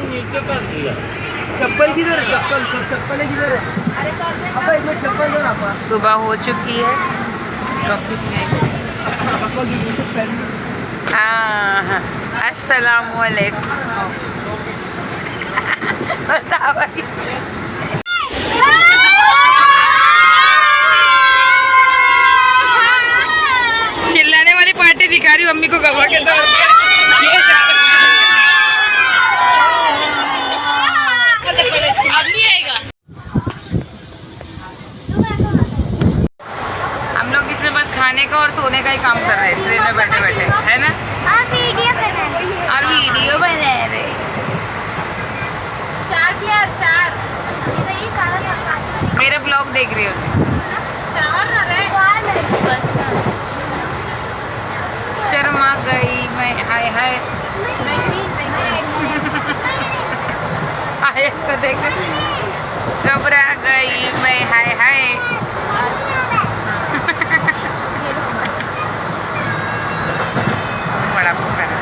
नीचे कर दिया। चप्पल किधर है? चप्पल सब चप्पल किधर है? अरे कर दे पापा एक मिनट चप्पल दो ना पापा। सुबह हो चुकी है। पापा की यूट्यूब फैमिली। हाँ, अस्सलामुअलैकुम। बताओ भाई। चिल्लाने वाली पार्टी दिखा रही मम्मी को गवाह के तौर पे। अब नहीं आएगा। हम लोग इसमें बस खाने का और सोने का ही काम कर रहे हैं ट्रेन में बैठे बैठे, है ना? और वीडियो बना रहे। 4 प्लेयर 4 मेरा ब्लॉग देख रही हो? 4 ना रे बस शर्मा गई मैं। हाय हाय हाय तो देख, घबरा गई मैं। हाय हाय बड़ा पोखर है।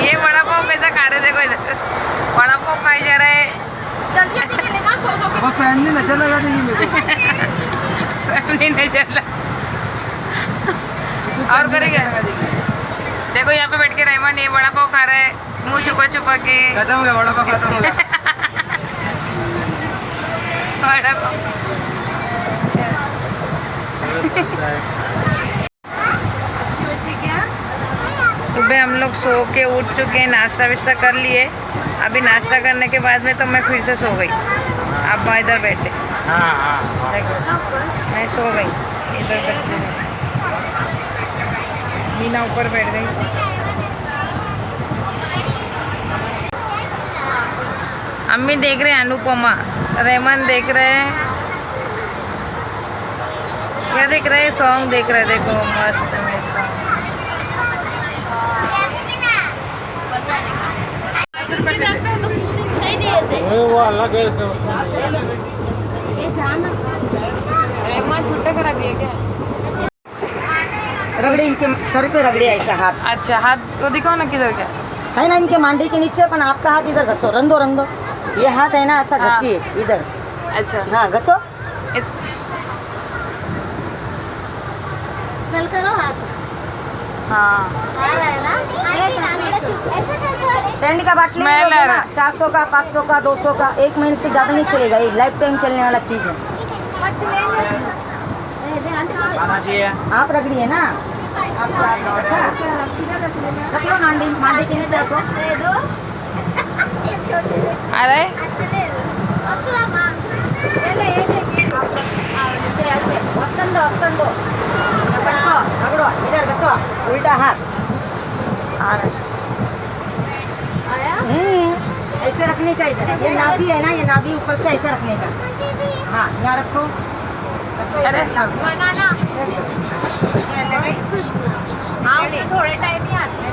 ये बड़ा पाव कैसा खा रहे? देखो इधर बड़ा पाव खाई जा रहा है। जल्दी निकलेगा पापा फैन ने नजर लगा दी मेरे को। नहीं चला और करेगा। देखो यहाँ पे बैठ के रहमान ये बड़ा पाव खा रहा है, मुंह छुपा छुपा के। खत्म हो गया बड़ा पाव, खत्म हो गया। बड़ा पाव। सुबह हम लोग सो के उठ चुके हैं, नाश्ता विश्ता कर लिए। अभी नाश्ता करने के बाद में तो मैं फिर से सो गई। आप इधर बैठे, देखो मैं सो गई इधर बैठे। मीना ऊपर बैठ गई। अम्मी देख रहे हैं अनुपमा, रहमान देख रहे हैं। क्या देख रहे हैं? सॉन्ग देख रहे हैं। देखो मस्त में वो अलग है। रहमान छुट्टा करा दिए क्या? रगड़े इनके सर पे रगड़े ऐसा हाथ अच्छा हाथ तो दिखाओ ना किधर क्या है ना, इनके मांडी के नीचे। अपन आपका हाथ इधर घसो, रंदो रंदो। ये हाथ है ना ऐसा हाँ। घसिए इधर। अच्छा हाँ घसो। स्मेल करो हाथ हाँ सैंड का बाटली Smell आ रहा है। 400 का 500 का 200 का 1 महीने से ज़्यादा नहीं चलेगा। ये लाइफ टाइम चलने वाला चीज़ है। आना चाहिए। आप रगड़िए ना। आपको रख लो मांडी, मांडी के नीचे रखो। आ रहा है। वस्तन दो रगड़ो इधर घसो, उल्टा हाथ। आ रहा है। ऐसे रखने का इधर। ये नाभि है ना, ये नाभि ऊपर से ऐसे रखने का। हाँ यहाँ रखो। अरे बनाना थोड़े टाइम ही आते हैं।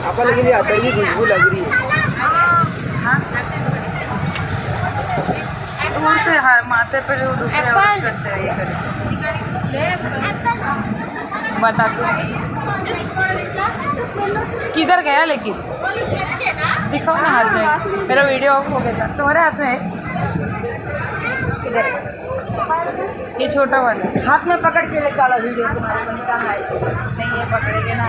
आपा लेकिन ये अदर की खुशबू लग रही है। दूर से माथे पे जो दूसरे और करते हैं ये करे। बता दो किधर गया लेकिन दिखाओ ना हाथ में। मेरा वीडियो ऑफ हो गया था। तुम्हारे हाथ में है? किधर? ये छोटा वाला हाथ में पकड़ के लेकर वाला वीडियो तुम्हारे को निकालना है। नहीं, ये पकड़ेगे ना।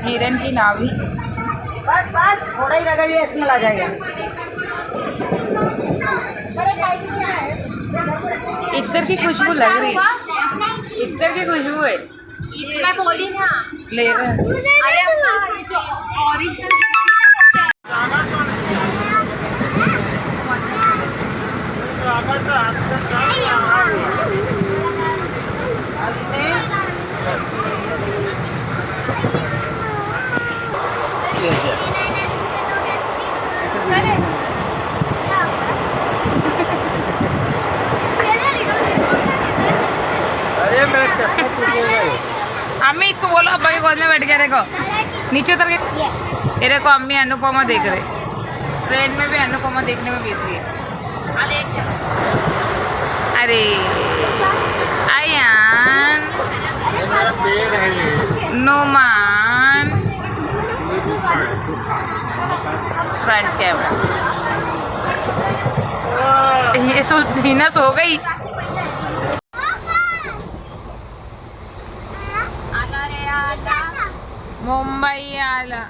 हिरन की नाभि। बस बस थोड़ा ही रगड़िए, इसमें आ जाएगा। इतर की खुशबू लग रही है। इतर की खुशबू है। मैं बोली ना ले रहे हैं। अरे ये जो ओरिजिनल अरे मेरा चश्मा टूट गया। अम्मी इसको बोलो अब्बा की गोद में बैठ गया। देखो नीचे उतर के ये देखो अम्मी अनुपमा देख रहे। ट्रेन में भी अनुपमा देखने में बिजी है। अरे आयान नोमान फ्रंट कैमरा ये हिना सो गई। मुंबई आला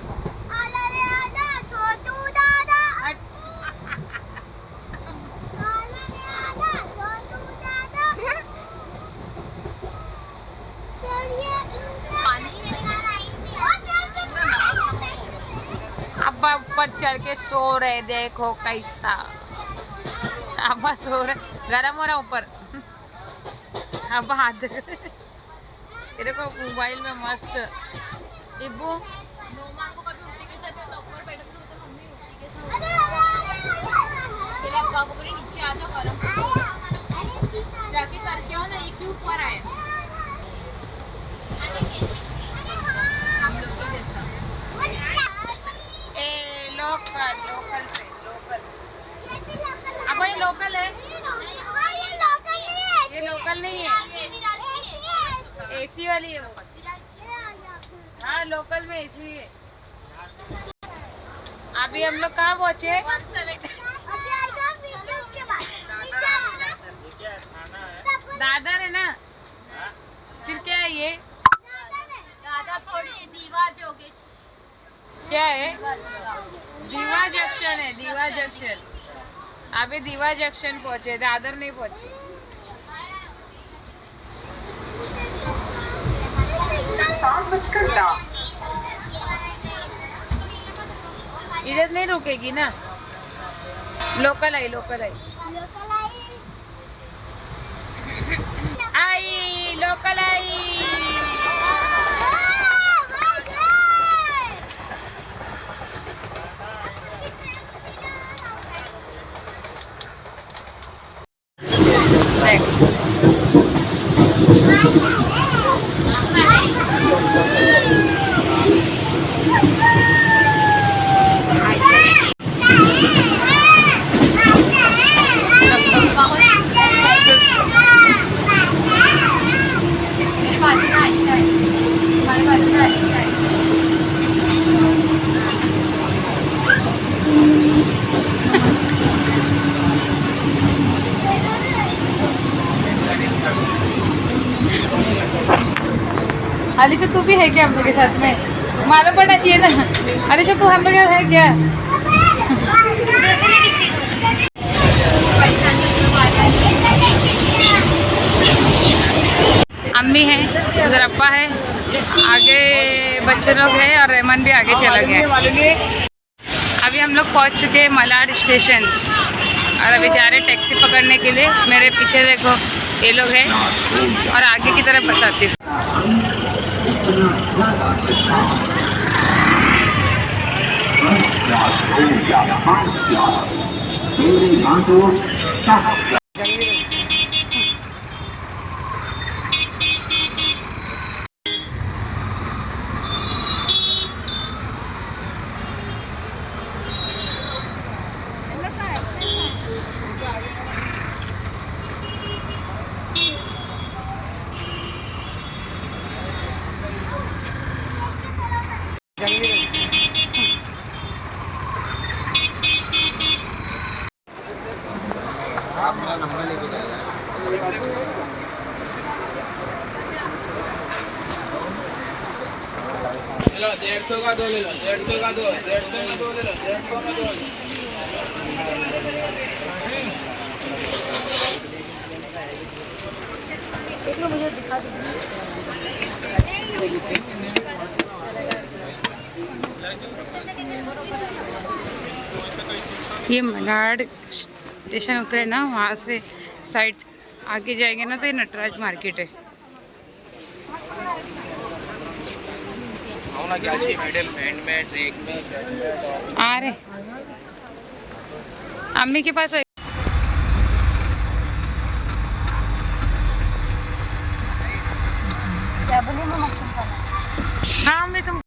अब्बा ऊपर चढ़ के सो रहे, देखो कैसा अब्बा सो रहे, गरम हो रहा ऊपर। अब्बा हाथ तेरे को मोबाइल में मस्त इब्बू नीचे आ जाओ, गरम जाके करके हो ना, ये क्यों ऊपर आए हम लोग के जैसा। ए लोकल लोकल ट्रेन लोकल, अब ये लोकल है, ये लोकल नहीं है, एसी वाली है वो। हाँ लोकल में एसी है। अभी हम लोग कहाँ पहुँचे? दादर है ना, फिर क्या है ये? दादा थोड़ी दीवा जोगेश क्या है? दीवा जंक्शन है, दीवा जंक्शन। अभी दीवा जंक्शन पहुँचे, दादर नहीं पहुँचे। इधर नहीं रुकेगी ना, लोकल आई, लोकल आई, आई लोकल आई। देख अलीशा तू भी है क्या हम लोग के साथ में? मालूम पड़ना चाहिए ना। अलीशा तू हम लोग है क्या? अम्मी है, उधर अब्बा है, आगे बच्चे लोग हैं और रहमान भी आगे चला गया। अभी हम लोग पहुंच चुके हैं मलाड स्टेशन और अभी जा रहे टैक्सी पकड़ने के लिए। मेरे पीछे देखो ये लोग हैं और आगे की तरफ बताती हूँ। आप मेरा नंबर लेके जाइए। लो 150 का दो ले लो, 150 का दो, 150 में दो ले लो, 150 में दो। मुझे दिखा दीजिए। ये मलाड स्टेशन उतरे ना, वहाँ से साइड आगे जाएंगे ना तो ये नटराज मार्केट है। आ रहे अम्मी के पास। क्या बोलिए मैं हाँ मैं तुम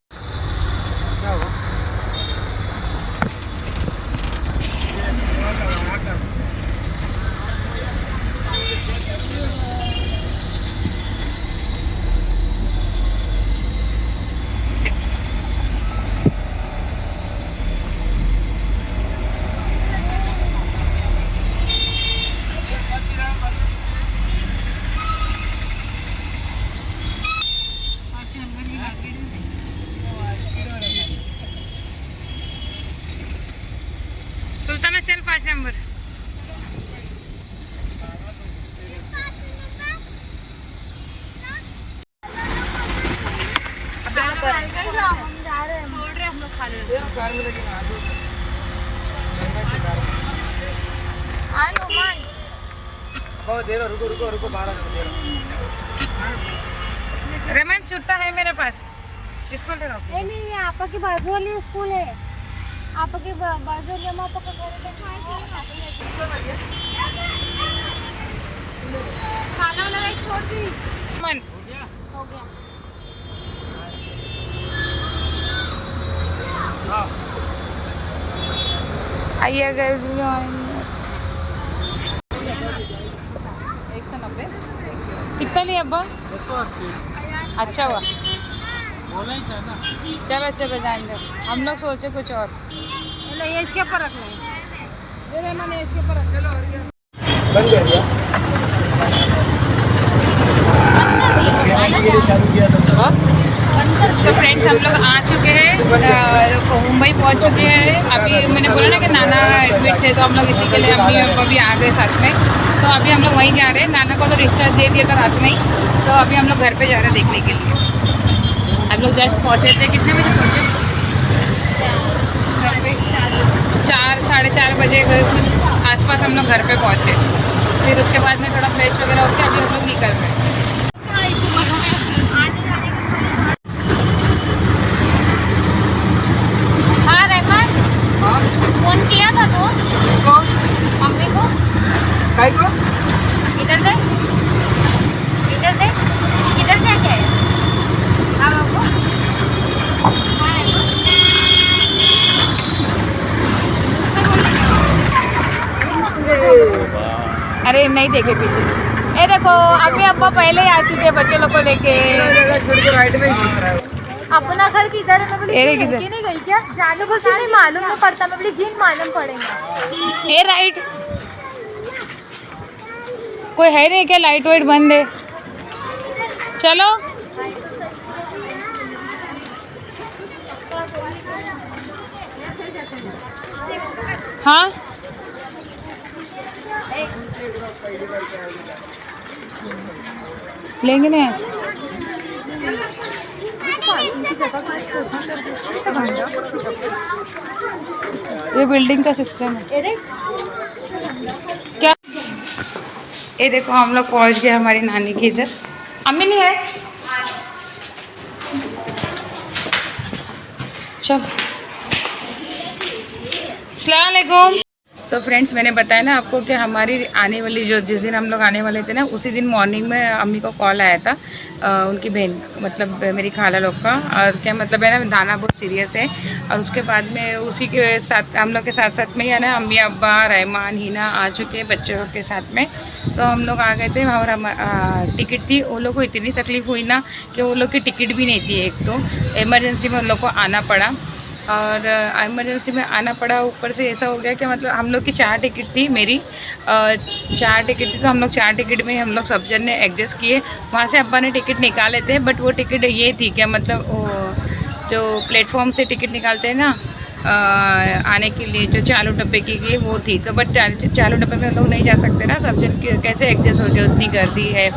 रुको 12 रमन छुट्टा है मेरे पास, इसको ले रहा हूँ। नहीं ये आपा की बाजू वाली स्कूल है, आपा की बाजू वाली हम आपा का घर है। खाना वाला छोड़ दी। मन हो गया। आइए अगर 190 कितना लिया अब्बा? 180 अच्छा हुआ, बोला ही था ना। चलो चलो जान दो, हम लोग सोचे कुछ और। नहीं इसके ऊपर रख लेंगे, दे दे मैंने इसके ऊपर रख। चलो और क्या बन गया चालू किया था। तो फ्रेंड्स हम लोग आ चुके हैं, मुंबई पहुंच चुके हैं। अभी मैंने बोला ना कि नाना एडमिट थे, तो हम लोग इसी के लिए अम्मी पापा भी आ गए साथ में। तो अभी हम लोग वहीं जा रहे हैं, नाना को तो डिस्चार्ज दे दिया था रात में ही, तो अभी हम लोग घर पे जा रहे हैं देखने के लिए। हम लोग जस्ट पहुँचे थे, कितने बजे पहुँचे? घर पे 4 साढ़े 4 बजे कुछ आसपास हम लोग घर पे पहुँचे। फिर उसके बाद में थोड़ा फ्रेश वगैरह होकर अभी हम लोग निकल रहे हैं। हाँ रहमान, फोन किया था तो मम्मी को। काय को? इधर दे, इधर दे, किधर जाके आए? हाँ बाबू। हाँ रहमान। अरे नहीं देखे पीछे, ए देखो अभी अब्बा पहले ही आ चुके हैं बच्चे लोग को लेके। राइट में ही घुस रहा है। अपना घर किधर है? मैं बोली एरे किधर? नहीं गई क्या? जानू बोलती नहीं मालूम नहीं पड़ता। मैं बोली गिन मालूम पड़ेगा। ए राइट, कोई है नहीं क्या? लाइट वाइट बंद है, चलो। हाँ लेंगे ना ऐसे। ये बिल्डिंग का सिस्टम है क्या? ये देखो हम लोग पहुंच गए हमारी नानी के इधर। अम्मी नहीं है, चल। अस्सलाम वालेकुम। तो फ्रेंड्स मैंने बताया ना आपको कि हमारी आने वाली जिस दिन हम लोग आने वाले थे ना, उसी दिन मॉर्निंग में अम्मी को कॉल आया था उनकी बहन, मतलब मेरी खाला लोग का। और क्या मतलब है ना, दाना बहुत सीरियस है। और उसके बाद में उसी के साथ हम लोग के साथ साथ में है ना, अम्मी अब्बा रहमान हिना आ चुके हैं बच्चों के साथ में। तो हम लोग आ गए थे। और टिकट थी, उन लोग को इतनी तकलीफ़ हुई ना कि वो लोग की टिकट भी नहीं थी। एक तो इमरजेंसी में उन लोग को आना पड़ा, और इमरजेंसी में आना पड़ा। ऊपर से ऐसा हो गया कि मतलब हम लोग की 4 टिकट थी, मेरी 4 टिकट थी। तो हम लोग 4 टिकट में हम लोग सब जन ने एडजस्ट किए। वहाँ से अब्बा ने टिकट निकाले थे, बट वो टिकट ये थी क्या मतलब वो जो प्लेटफॉर्म से टिकट निकालते हैं ना आने के लिए, जो चालू डब्बे के लिए वो थी। तो बट चालू डब्बे में लोग नहीं जा सकते ना, सब जन कैसे एडजस्ट हो गए, उतनी गर्दी है।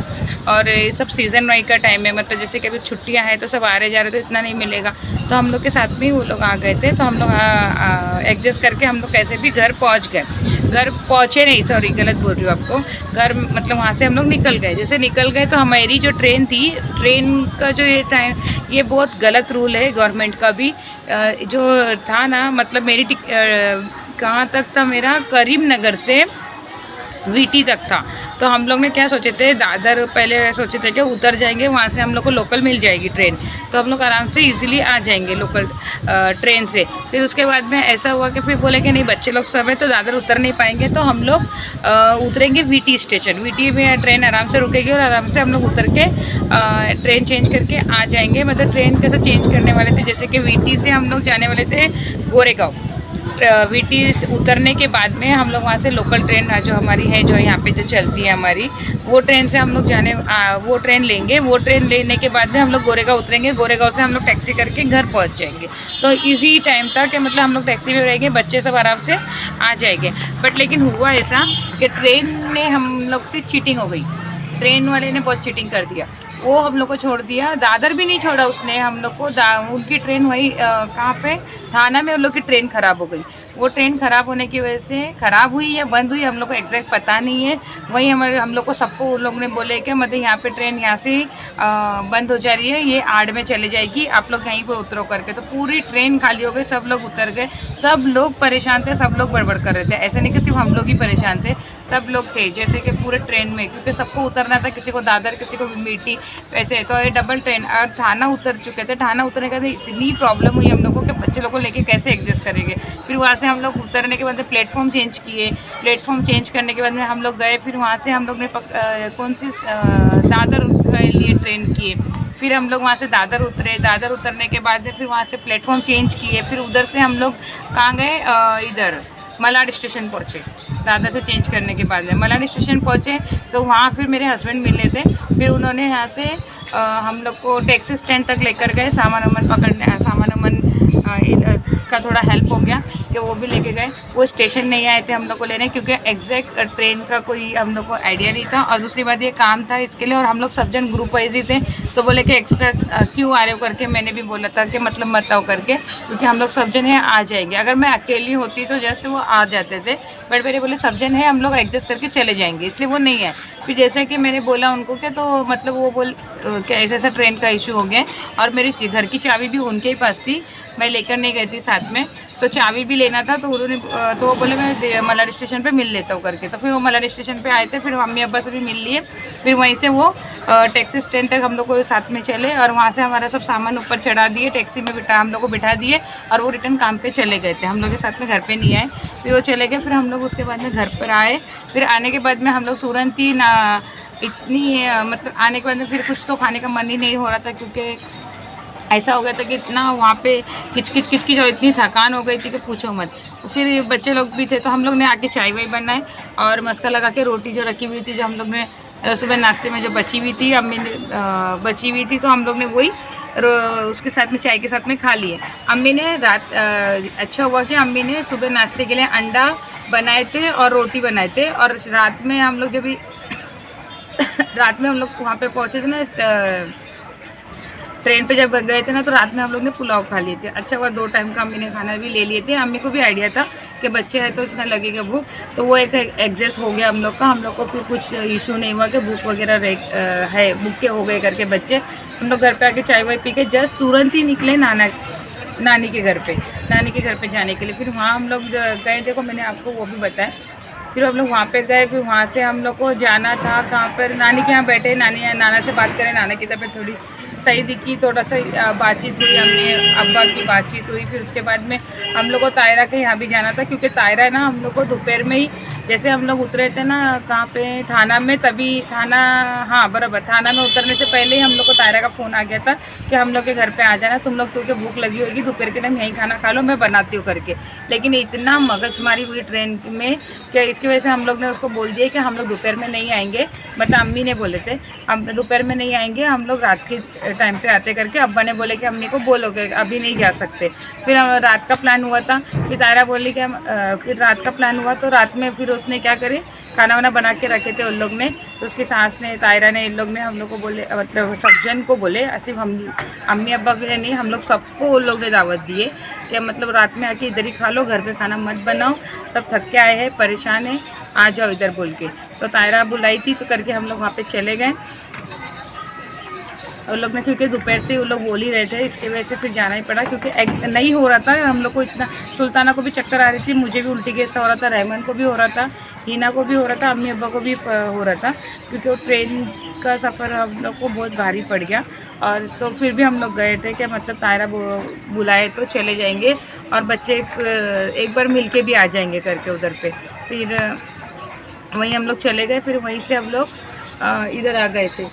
और ये सब सीज़न वाइज का टाइम है, मतलब जैसे कभी छुट्टियां हैं तो सब आ रहे जा रहे, तो इतना नहीं मिलेगा। तो हम लोग के साथ में वो लोग आ गए थे। तो हम लोग एडजस्ट करके हम लोग कैसे भी घर पहुंच गए। घर पहुंचे नहीं, सॉरी गलत बोल रही हूँ आपको, घर मतलब वहाँ से हम लोग निकल गए। जैसे निकल गए तो हमारी जो ट्रेन थी, ट्रेन का जो ये टाइम, ये बहुत गलत रूल है गवर्नमेंट का भी। जो था ना, मतलब मेरी कहाँ तक था, मेरा करीमनगर से वीटी तक था। तो हम लोग ने क्या सोचे थे, दादर पहले सोचे थे कि उतर जाएंगे, वहाँ से हम लोग को लोकल मिल जाएगी ट्रेन, तो हम लोग आराम से इजीली आ जाएंगे लोकल ट्रेन से। फिर उसके बाद में ऐसा हुआ कि फिर बोले कि नहीं बच्चे लोग सब है तो दादर उतर नहीं पाएंगे, तो हम लोग उतरेंगे वीटी स्टेशन। वीटी में ट्रेन आराम से रुकेगी और आराम से हम लोग उतर के ट्रेन चेंज करके आ जाएंगे। मतलब ट्रेन कैसे चेंज करने वाले थे, जैसे कि वीटी से हम लोग जाने वाले थे गोरेगांव। वीटी उतरने के बाद में हम लोग वहाँ से लोकल ट्रेन जो हमारी है, जो यहाँ पे जो चलती है हमारी, वो ट्रेन से हम लोग वो ट्रेन लेंगे। वो ट्रेन लेने के बाद में हम लोग गोरेगांव उतरेंगे। गोरेगांव से हम लोग टैक्सी करके घर पहुँच जाएंगे। तो इसी टाइम था कि मतलब हम लोग टैक्सी में रहेंगे, बच्चे सब आराम से आ जाएंगे। बट लेकिन हुआ ऐसा कि ट्रेन ने हम लोग से चीटिंग हो गई। ट्रेन वाले ने बहुत चीटिंग कर दिया। वो हम लोग को छोड़ दिया। दादर भी नहीं छोड़ा उसने हम लोग को। उनकी ट्रेन वही कहाँ पे थाना में उन लोग की ट्रेन ख़राब हो गई। वो ट्रेन ख़राब होने की वजह से ख़राब हुई या बंद हुई हम लोग को एग्जैक्ट पता नहीं है। वही हम लोग को सबको उन लोग ने बोले कि मतलब यहाँ पे ट्रेन यहाँ से बंद हो जा रही है, ये आड़ में चले जाएगी, आप लोग यहीं पे उतरो करके। तो पूरी ट्रेन खाली हो गई, सब लोग उतर गए, सब लोग परेशान थे, सब लोग बड़बड़ कर रहे थे। ऐसे नहीं कि सिर्फ हम लोग ही परेशान थे, सब लोग थे जैसे कि पूरे ट्रेन में, क्योंकि सबको उतरना था, किसी को दादर किसी को मीठी वैसे। तो ये डबल ट्रेन और थाना उतर चुके थे। थाना उतरने के बाद इतनी प्रॉब्लम हुई हम लोग को कि बच्चे लोग को लेके कैसे एडजस्ट करेंगे। फिर वहाँ से हम लोग उतरने के बाद प्लेटफॉर्म चेंज किए। प्लेटफॉर्म चेंज करने के बाद में हम लोग गए, फिर वहाँ से हम लोग ने कौन सी दादर के लिए ट्रेन किए। फिर हम लोग वहाँ से दादर उतरे। दादर उतरने के बाद फिर वहाँ से प्लेटफॉर्म चेंज किए। फिर उधर से हम लोग कहाँ गए, इधर मलाड स्टेशन पहुँचे। दादर से चेंज करने के बाद में मलाड स्टेशन पहुँचे तो वहाँ फिर मेरे हस्बैंड मिले थे। फिर उन्होंने यहाँ से हम लोग को टैक्सी स्टैंड तक लेकर गए। सामान वामान पकड़ने, सामान वामान का थोड़ा हेल्प हो गया कि वो भी लेके गए। वो स्टेशन नहीं आए थे हम लोग को लेने, क्योंकि एग्जैक्ट ट्रेन का कोई हम लोग को आइडिया नहीं था। और दूसरी बात ये काम था इसके लिए, और हम लोग सब जन ग्रुप वाइज ही थे। तो बोले कि एक्स्ट्रा क्यों आ रहे हो करके। मैंने भी बोला था कि मतलब मत आओ करके, क्योंकि हम लोग सब जन हैं आ जाएंगे। अगर मैं अकेली होती तो जस्ट वो आ जाते थे, बट मेरे बोले सब जन है हम लोग एडजस्ट करके चले जाएंगे, इसलिए वो नहीं है। फिर जैसे कि मैंने बोला उनको कि तो मतलब वो बोल कि ऐसा ऐसा ट्रेन का इशू हो गया। और मेरी घर की चाबी भी उनके ही पास थी, मैं लेकर नहीं गई थी साथ में, तो चाबी भी लेना था। तो उन्होंने तो वो बोले मैं मलाड स्टेशन पे मिल लेता हूँ करके। तो फिर वो मलाड स्टेशन पे आए थे, फिर मम्मी अब्बा से भी मिल लिए। फिर वहीं से वो टैक्सी स्टैंड तक हम लोग को साथ में चले, और वहाँ से हमारा सब सामान ऊपर चढ़ा दिए, टैक्सी में हम लोग को बिठा दिए, और वो रिटर्न काम पे चले गए थे। हम लोग के साथ में घर पे नहीं आए, फिर वो चले गए। फिर हम लोग उसके बाद में घर पर आए। फिर आने के बाद में हम लोग तुरंत ही ना इतनी मतलब आने के बाद में फिर कुछ तो खाने का मन ही नहीं हो रहा था, क्योंकि ऐसा हो गया था कि इतना वहाँ पे किचकिच और इतनी थकान हो गई थी कि पूछो मत। तो फिर बच्चे लोग भी थे, तो हम लोग ने आके चाय वाय बनाए और मस्का लगा के रोटी जो रखी हुई थी, जो हम लोग ने सुबह नाश्ते में जो बची हुई थी, अम्मी ने बची हुई थी, तो हम लोग ने वही उसके साथ में चाय के साथ में खा लिए। अम्मी ने रात अच्छा हुआ कि अम्मी ने सुबह नाश्ते के लिए अंडा बनाए थे और रोटी बनाए थे। और रात में हम लोग जब भी रात में हम लोग वहाँ पे पहुँचे थे ना, ट्रेन पे जब गए थे ना, तो रात में हम लोग ने पुलाव खा लिए थे। अच्छा हुआ 2 टाइम का अम्मी ने खाना भी ले लिए थे। अम्मी को भी आइडिया था कि बच्चे हैं तो इतना लगेगा भूख, तो वो एक एडजस्ट हो गया हम लोग का। हम लोग को फिर कुछ इशू नहीं हुआ कि भूख वगैरह है, भूखे हो गए करके बच्चे। हम लोग घर पे आके चाय वाय पी के जस्ट तुरंत ही निकले नानी के घर पे जाने के लिए। फिर वहाँ हम लोग गए, देखो मैंने आपको वो भी बताया। फिर हम लोग वहाँ पे गए, फिर वहाँ से हम लोग को जाना था कहाँ पर, नानी के यहाँ बैठे, नाना से बात करें। नाना की तबीयत थोड़ी सही दिखी, थोड़ा सा बातचीत हुई, अम्मी अब्बा की बातचीत हुई। फिर उसके बाद में हम लोग को तायरा के यहाँ भी जाना था, क्योंकि तायरा है ना हम लोग को दोपहर में ही, जैसे हम लोग उतरे थे ना कहाँ पे थाना में, तभी हाँ बराबर थाना में उतरने से पहले ही हम लोग को तायरा का फ़ोन आ गया था कि हम लोग के घर पे आ जाना, तुम लोग तो भूख लगी होगी, दोपहर के टाइम यहीं खाना खा लो, मैं बनाती हूँ करके। लेकिन इतना मगजमारी हुई ट्रेन में कि इसकी वजह से हम लोग ने उसको बोल दिया कि हम लोग दोपहर में नहीं आएंगे। मतलब अम्मी ने बोले थे हम दोपहर में नहीं आएंगे, हम लोग रात के टाइम पे आते करके। अब्बा ने बोले कि अम्मी को बोलोगे अभी नहीं जा सकते। फिर रात का प्लान हुआ था, फिर तायरा बोली कि फिर रात का प्लान हुआ, तो रात में फिर उसने क्या करे, खाना वाना बना के रखे थे उन लोग ने। तो उसकी सास ने, तायरा ने, इन लोग ने हम लोग को बोले, मतलब सब जन को बोले, सिर्फ हम अम्मी अब्बा के लिए नहीं, हम लोग सबको उन लोग ने दावत दिए कि मतलब रात में आके इधर ही खा लो, घर पे खाना मत बनाओ, सब थक के आए हैं, परेशान है, आ जाओ इधर बोल के। तो तायरा बुलाई थी तो करके हम लोग वहाँ पे चले गए। उन लोग ने, क्योंकि दोपहर से वो लोग बोल ही रहे थे, इसकी वजह से फिर जाना ही पड़ा, क्योंकि नहीं हो रहा था हम लोग को इतना। सुल्ताना को भी चक्कर आ रही थी, मुझे भी उल्टी गैस हो रहा था, रहमान को भी हो रहा था, हीना को भी हो रहा था, अम्मी अब्बा को भी हो रहा था, क्योंकि वो ट्रेन का सफ़र हम लोग को बहुत भारी पड़ गया। और तो फिर भी हम लोग गए थे कि मतलब तायरा बुलाए तो चले जाएंगे, और बच्चे एक बार मिल के भी आ जाएंगे करके उधर पे। फिर वहीं हम लोग चले गए, फिर वहीं से हम लोग इधर आ गए थे।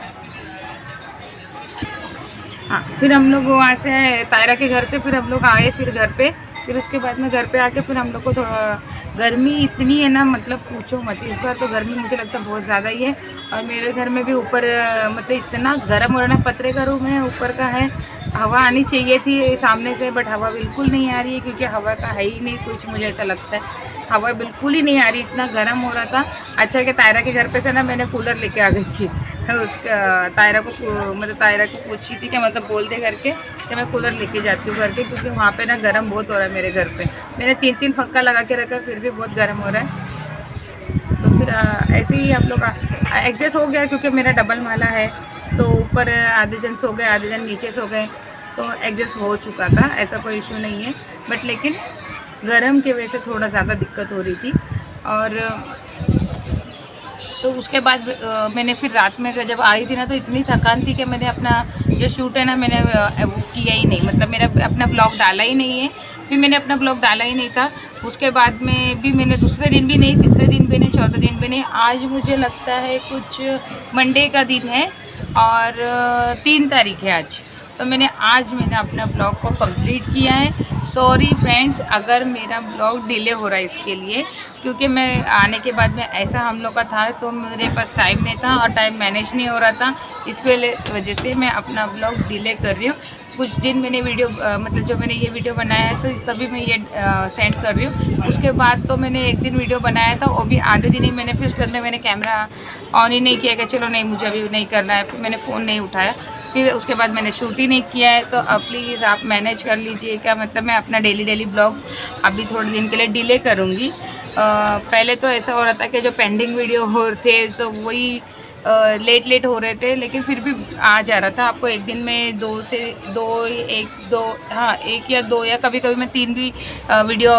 हाँ, फिर हम लोग वहाँ से तायरा के घर से फिर हम लोग आए फिर घर पे। फिर उसके बाद में घर पे आके फिर हम लोग को थोड़ा, गर्मी इतनी है ना, मतलब पूछो मत। इस बार तो गर्मी मुझे लगता है बहुत ज़्यादा ही है। और मेरे घर में भी ऊपर मतलब इतना गर्म हो रहा है, पतरे का रूम है, ऊपर का है, हवा आनी चाहिए थी सामने से, बट हवा बिल्कुल नहीं आ रही है, क्योंकि हवा का है ही नहीं कुछ, मुझे ऐसा लगता है हवा बिल्कुल ही नहीं आ रही, इतना गर्म हो रहा था। अच्छा कि तायरा के घर पे से ना मैंने कूलर लेके आ गई थी, उसका तायरा को मतलब तायरा को पूछी थी कि मतलब बोल दे करके कि मैं कूलर लेके जाती हूँ करके, क्योंकि वहाँ पे ना गर्म बहुत हो रहा है मेरे घर पे। मैंने 3 फक्का लगा के रखा, फिर भी बहुत गर्म हो रहा है। तो फिर ऐसे ही आप लोग एडजस्ट हो गया, क्योंकि मेरा डबल माला है तो ऊपर आधे जन सो गए, आधे जन नीचे सो गए, तो एडजस्ट हो चुका था, ऐसा कोई इशू नहीं है। बट लेकिन गर्म की वजह से थोड़ा ज़्यादा दिक्कत हो रही थी। और तो उसके बाद मैंने फिर रात में जब आई थी ना, तो इतनी थकान थी कि मैंने अपना जो शूट है ना मैंने वो किया ही नहीं, मतलब मेरा अपना ब्लॉग डाला ही नहीं है। फिर मैंने अपना ब्लॉग डाला ही नहीं था। उसके बाद में भी मैंने दूसरे दिन भी नहीं, तीसरे दिन भी नहीं, चौथे दिन भी नहीं। आज मुझे लगता है कुछ मंडे का दिन है और 3 तारीख है आज, तो मैंने अपना ब्लॉग को कंप्लीट किया है। सॉरी फ्रेंड्स अगर मेरा ब्लॉग डिले हो रहा है इसके लिए, क्योंकि मैं आने के बाद में ऐसा हम लोग का था तो मेरे पास टाइम नहीं था और टाइम मैनेज नहीं हो रहा था, इस वजह से मैं अपना ब्लॉग डिले कर रही हूँ। कुछ दिन मैंने वीडियो मतलब जो मैंने ये वीडियो बनाया है तो तभी मैं ये सेंड कर रही हूँ। उसके बाद तो मैंने एक दिन वीडियो बनाया था, वो भी आधे दिन ही मैंने, फिर उसके बाद में मैंने कैमरा ऑन ही नहीं किया कि चलो नहीं मुझे अभी नहीं करना है, फिर मैंने फ़ोन नहीं उठाया, फिर उसके बाद मैंने शूट ही नहीं किया है। तो अब प्लीज़ आप मैनेज कर लीजिए, क्या मतलब मैं अपना डेली ब्लॉग अभी थोड़े दिन के लिए डिले करूँगी। पहले तो ऐसा हो रहा था कि जो पेंडिंग वीडियो हो थे तो वही लेट हो रहे थे, लेकिन फिर भी आ जा रहा था। आपको एक दिन में 1 या 2 या कभी कभी मैं 3 भी वीडियो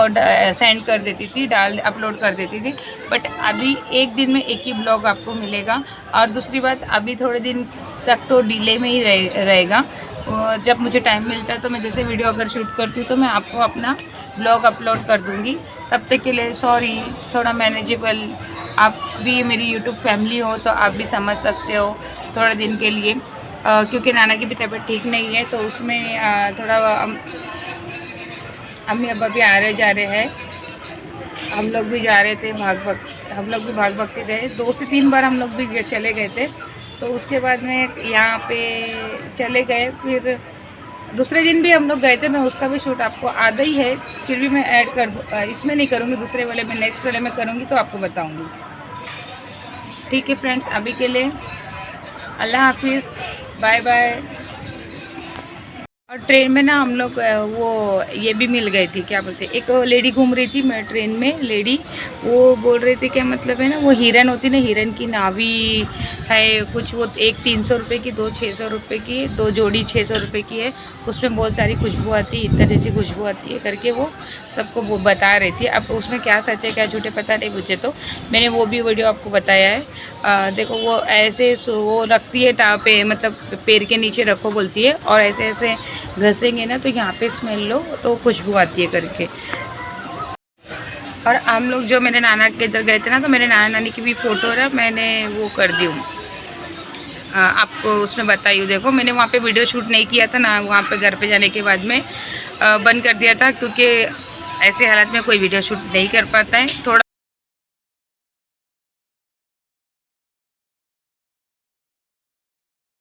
सेंड कर देती थी, अपलोड कर देती थी। बट अभी एक दिन में एक ही ब्लॉग आपको मिलेगा। और दूसरी बात, अभी थोड़े दिन तक तो डिले में ही रहेगा। जब मुझे टाइम मिलता है तो मैं जैसे वीडियो अगर शूट करती हूँ तो मैं आपको अपना ब्लॉग अपलोड कर दूँगी। तब तक के लिए सॉरी, थोड़ा मैनेजेबल। आप भी मेरी यूट्यूब फैमिली हो तो आप भी समझ सकते हो थोड़े दिन के लिए, क्योंकि नाना की भी तबीयत ठीक नहीं है, तो उसमें थोड़ा अम्मी अब्बा भी आ रहे जा रहे हैं। हम लोग भी जा रहे थे हम लोग भी भाग भक्ति गए, 2 से 3 बार हम लोग भी चले गए थे। तो उसके बाद में यहाँ पे चले गए, फिर दूसरे दिन भी हम लोग गए थे। मैं उसका भी शूट आपको आधा ही है, फिर भी मैं ऐड कर इसमें नहीं करूँगी, दूसरे वाले में नेक्स्ट वाले में करूँगी तो आपको बताऊँगी। ठीक है फ्रेंड्स, अभी के लिए अल्लाह हाफिज़, बाय बाय। और ट्रेन में ना हम लोग वो ये भी मिल गई थी, क्या बोलते, एक लेडी घूम रही थी मैं ट्रेन में, लेडी वो बोल रही थी क्या मतलब है ना, वो हिरन होती ना, हिरन की नावी है कुछ, वो एक 300 रुपये की, 2 600 रुपये की, 2 जोड़ी 600 रुपये की है। उसमें बहुत सारी खुशबू आती है, इतना जैसी खुशबू आती है करके वो सबको वो बता रही थी। अब उसमें क्या सच है क्या झूठे पता नहीं मुझे, तो मैंने वो भी वीडियो आपको बताया है। देखो वो ऐसे वो रखती है पे, मतलब पैर के नीचे रखो बोलती है, और ऐसे ऐसे घसेंगे ना तो यहाँ पे स्मेल लो तो खुशबू आती है करके। और हम लोग जो मेरे नाना के इधर गए थे ना, तो मेरे नाना नानी की भी फ़ोटो है, मैंने वो कर दी हूँ आपको उसमें बताई हूँ। देखो मैंने वहाँ पे वीडियो शूट नहीं किया था ना, वहाँ पे घर पे जाने के बाद में बंद कर दिया था, क्योंकि ऐसे हालात में कोई वीडियो शूट नहीं कर पाता है। थोड़ा